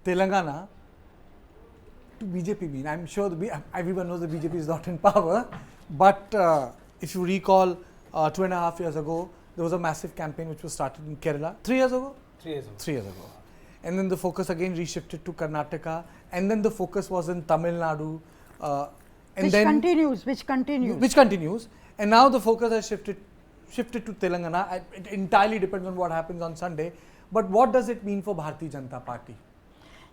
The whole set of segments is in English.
Telangana to BJP mean? I'm sure everyone knows the BJP is not in power, but if you recall 2.5 years ago, there was a massive campaign which was started in Kerala. 3 years ago? 3 years ago. 3 years ago. And then the focus again reshifted to Karnataka, and then the focus was in Tamil Nadu. Which continues. And now the focus has shifted to Telangana. It entirely depends on what happens on Sunday. But what does it mean for Bharatiya Janata Party?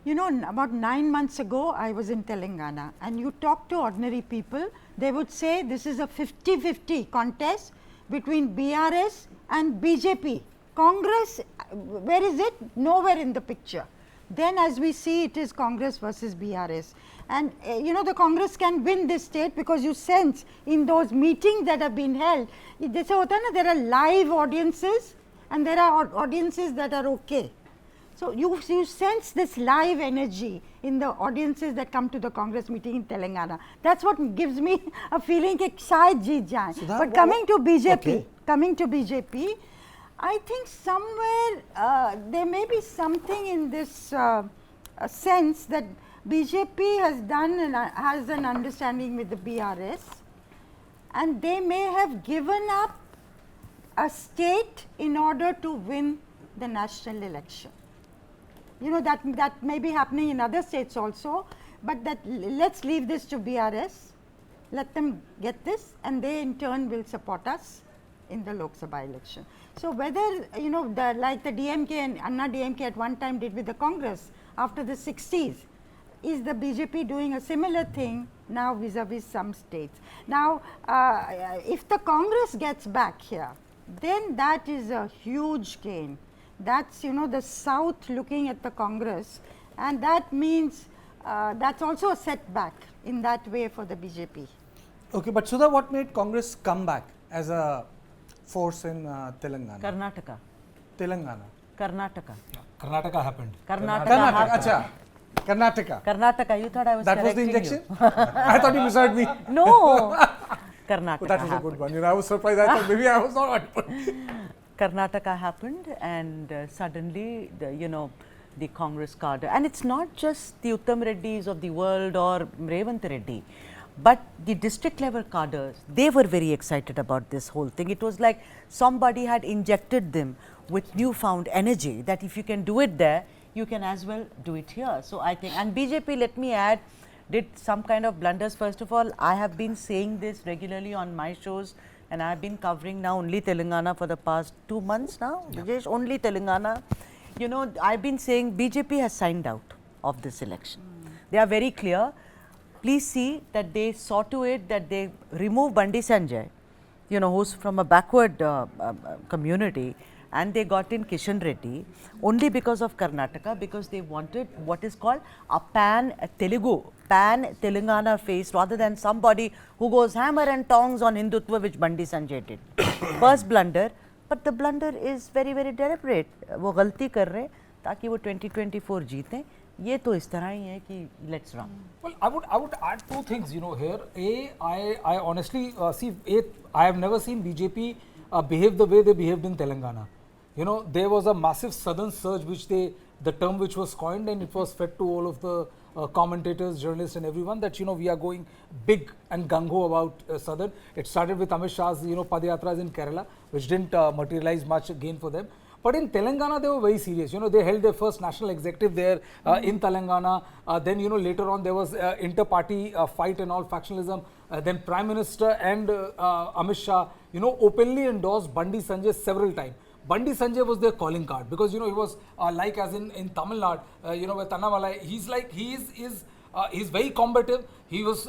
You know, about 9 months ago, I was in Telangana, and you talk to ordinary people, they would say this is a 50-50 contest between BRS and BJP. Congress, where is it? Nowhere in the picture. Then as we see, it is Congress versus BRS. And you know, the Congress can win this state because you sense in those meetings that have been held, there are live audiences and there are audiences that are okay. So you sense this live energy in the audiences that come to the Congress meeting in Telangana. That's what gives me a feeling that shayad jeet jaye. But coming to BJP, I think somewhere there may be something in this sense that BJP has done and has an understanding with the BRS, and they may have given up a state in order to win the national election. You know, that may be happening in other states also, but let's leave this to BRS, let them get this, and they in turn will support us in the Lok Sabha election. So whether, you know, like the DMK and Anna DMK at one time did with the Congress after the 60s, is the BJP doing a similar thing now vis-a-vis some states? Now, if the Congress gets back here, then that is a huge gain. That's, you know, the South looking at the Congress, and that means that's also a setback in that way for the BJP. Okay, but Sudha, what made Congress come back as a force in Telangana? Karnataka. Telangana. Karnataka. Yeah, Karnataka happened. Karnataka. Karnataka. Karnataka. You thought I was that was the injection? I thought you misheard me. No. Karnataka. But that was a good one. You know, I was surprised. I thought maybe I was not audible. Karnataka happened, and suddenly, the Congress cadre, and it's not just the Uttam Reddys of the world or Revant Reddy, but the district level cadres, they were very excited about this whole thing. It was like somebody had injected them with newfound energy that if you can do it there, you can as well do it here. So I think, and BJP, let me add, did some kind of blunders. First of all, I have been saying this regularly on my shows, and I have been covering now only Telangana for the past 2 months now, Vijesh, only Telangana. You know, I've been saying BJP has signed out of this election. They are very clear. Please see that they saw to it that they remove Bandi Sanjay, you know, who's from a backward community, and they got in Kishan Reddy only because of Karnataka, because they wanted what is called a pan-Telangana face rather than somebody who goes hammer and tongs on Hindutva, which Bandi Sanjay did. First blunder, but the blunder is very, very deliberate. वो गलती कर रहे ताकि वो 2024 जीतें. ये तो इस तरह ही है कि let's run. Well, I would add two things, you know, here. I honestly I have never seen BJP behave the way they behaved in Telangana. You know, there was a massive southern surge, the term which was coined, and it was fed to all of the commentators, journalists and everyone that, you know, we are going big and gung-ho about southern. It started with Amit Shah's, you know, Padayatras in Kerala, which didn't materialize much gain for them. But in Telangana, they were very serious. You know, they held their first national executive there in Telangana. Then, you know, later on there was inter-party fight and all, factionalism. Then Prime Minister and Amit Shah, you know, openly endorsed Bandi Sanjay several times. Bandi Sanjay was their calling card because, you know, he was like as in Tamil Nadu, you know, with Annamalai, he's like, he's very combative, he was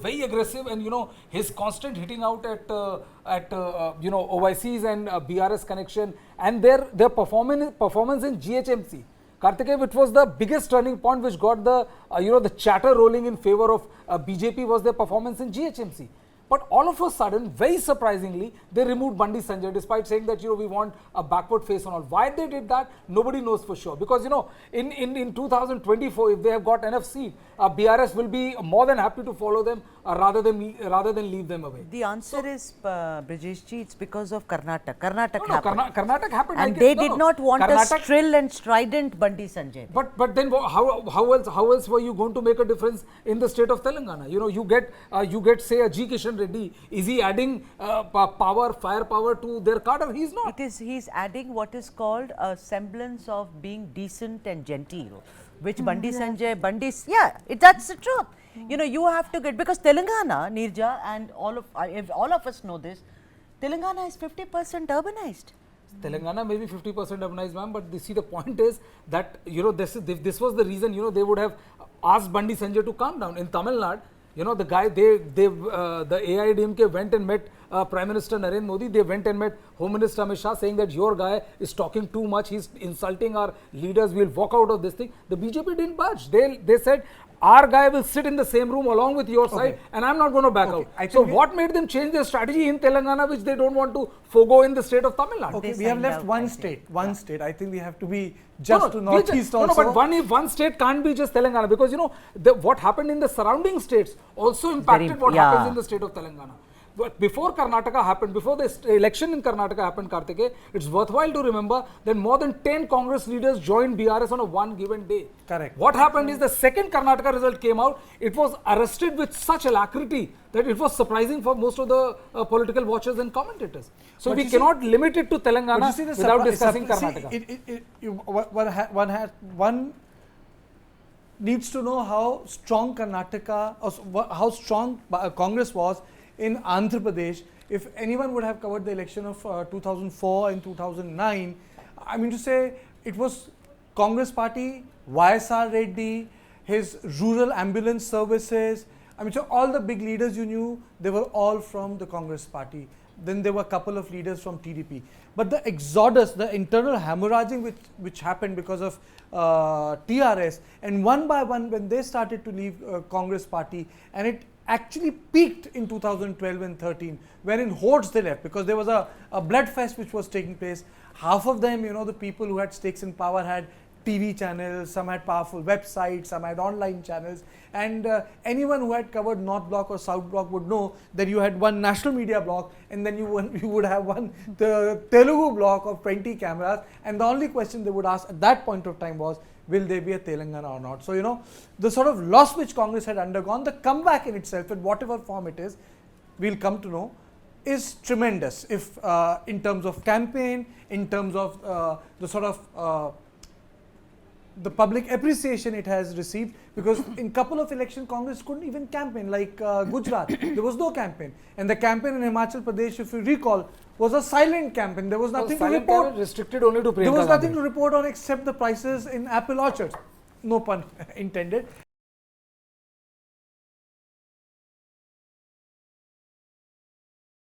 very aggressive, and, you know, his constant hitting out at you know, OICs and BRS connection and their performance in GHMC. Kartikeya, which was the biggest turning point which got the, you know, the chatter rolling in favor of BJP was their performance in GHMC. But all of a sudden, very surprisingly, they removed Bandi Sanjay despite saying that, we want a backward face and all. Why they did that, nobody knows for sure. Because, in 2024, if they have got enough seat, BRS will be more than happy to follow them rather than leave them away. The answer is, Brajeshji, it's because of Karnataka. Karnataka No, happened. Karnataka happened. And they did not want a shrill and strident Bandi Sanjay. But then how else were you going to make a difference in the state of Telangana? You get say a G Kishan Reddy. Is he adding firepower to their cadre? He's not. He's adding what is called a semblance of being decent and genteel, which Bandi Sanjay, that's the truth. You have to get, because Telangana, Nirja, and if all of us know this, Telangana is 50% urbanized. Telangana may be 50% urbanized, ma'am, but see, the point is that, this was the reason, they would have asked Bandi Sanjay to calm down. In Tamil Nadu, the guy, the AIADMK went and met Prime Minister Narendra Modi. They went and met Home Minister Amit Shah, saying that your guy is talking too much, he's insulting our leaders, we'll walk out of this thing. The BJP didn't budge. They said, our guy will sit in the same room along with your side, and I'm not going to back out. So what made them change their strategy in Telangana, which they don't want to forego in the state of Tamil Nadu? Okay, we have left one state. I think we have to be just to northeast also. No, but one state can't be just Telangana, because what happened in the surrounding states also impacted what happens in the state of Telangana. But before Karnataka happened, before the election in Karnataka happened, Kartike, it's worthwhile to remember that more than 10 Congress leaders joined BRS on a one given day. Correct. What happened is the second Karnataka result came out, it was arrested with such alacrity that it was surprising for most of the political watchers and commentators. So we cannot limit it to Telangana without discussing Karnataka. One needs to know how strong Karnataka, or how strong Congress was in Andhra Pradesh. If anyone would have covered the election of 2004 and 2009, I mean to say, it was Congress party, YSR Reddy, his rural ambulance services. I mean, so all the big leaders you knew, they were all from the Congress party. Then there were a couple of leaders from TDP. But the exodus, the internal hemorrhaging which happened because of TRS, and one by one when they started to leave Congress party, and it actually peaked in 2012 and 13, wherein hordes they left, because there was a blood fest which was taking place. Half of them, the people who had stakes in power had TV channels, some had powerful websites, some had online channels, and anyone who had covered North Block or South Block would know that you had one national media block, and then you would have the Telugu block of 20 cameras, and the only question they would ask at that point of time was, will there be a Telangana or not? So, the sort of loss which Congress had undergone, the comeback in itself, in whatever form it is, we'll come to know, is tremendous. If in terms of campaign, in terms of the sort of the public appreciation it has received, because in couple of elections, Congress couldn't even campaign, like Gujarat, there was no campaign. And the campaign in Himachal Pradesh, if you recall, was a silent campaign. There was nothing to report. Restricted only to Priyanka There was Gandhi. nothing to report on except the prices in apple orchards. No pun intended.